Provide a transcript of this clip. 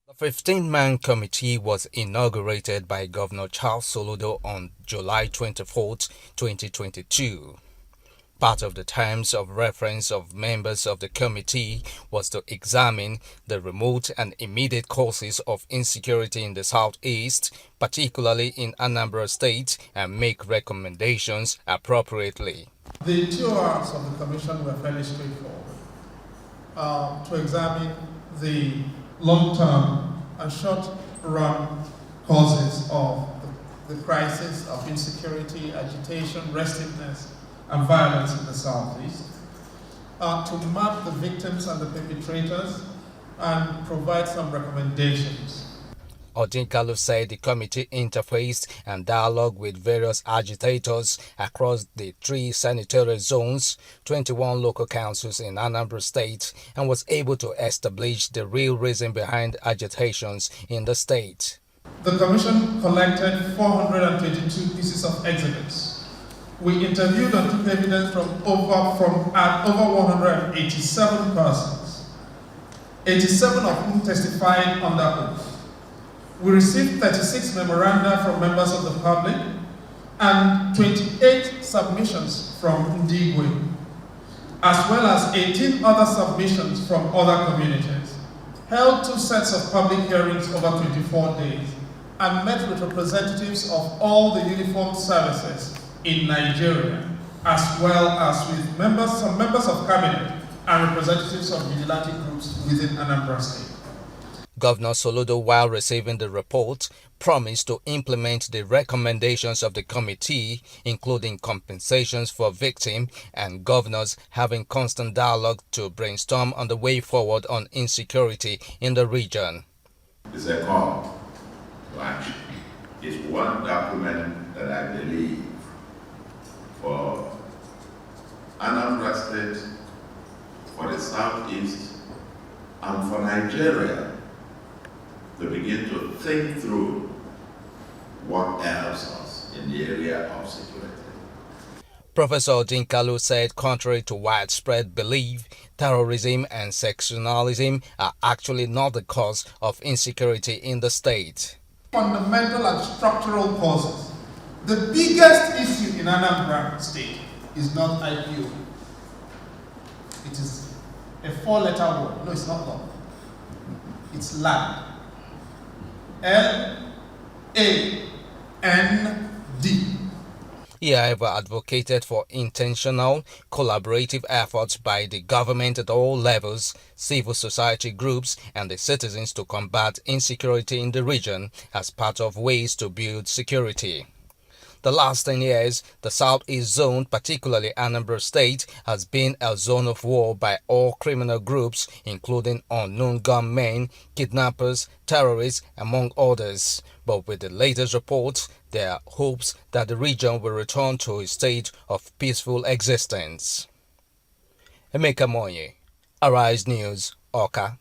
The 15-man committee was inaugurated by Governor Tussle on July 24, 2022. Part of the terms of reference of members of the committee was to examine the remote and immediate causes of insecurity in the southeast, particularly in Anambra State, and make recommendations appropriately. The 2 hours of the commission were fairly straightforward. To examine the long-term and short-run causes of the crisis of insecurity, agitation, restiveness, and violence in the southeast, to map the victims and the perpetrators, and provide some recommendations. Odinkalu said the committee interfaced and dialogued with various agitators across the 3 senatorial zones, 21 local councils in Anambra State, and was able to establish the real reason behind agitations in the state. The commission collected 422 pieces of exhibits. We interviewed and took evidence from over 187 persons, 87 of whom testified under oath. We received 36 memoranda from members of the public and 28 submissions from Ndigwe, as well as 18 other submissions from other communities. Held 2 sets of public hearings over 24 days and met with representatives of all the uniformed services in Nigeria, as well as with some members of cabinet and representatives of vigilante groups within Anambra State. Governor Soludo, while receiving the report, promised to implement the recommendations of the committee, including compensations for victims and governors having constant dialogue to brainstorm on the way forward on insecurity in the region. The second branch is one document that I believe for Anambra State, for the Southeast, and for Nigeria to begin to think through what helps us in the area of security. Professor Odinkalu said contrary to widespread belief, terrorism and sectionalism are actually not the cause of insecurity in the state. Fundamental and structural causes. The biggest issue in Anambra State is not IPO. It is a 4-letter word. No, it's not long. It's land. L-A-N-D. He, however, advocated for intentional, collaborative efforts by the government at all levels, civil society groups, and the citizens to combat insecurity in the region as part of ways to build security. The last 10 years, the Southeast Zone, particularly Anambra State, has been a zone of war by all criminal groups, including unknown gunmen, kidnappers, terrorists, among others. But with the latest reports, there are hopes that the region will return to a state of peaceful existence. Emeka Monye, Arise News, Awka.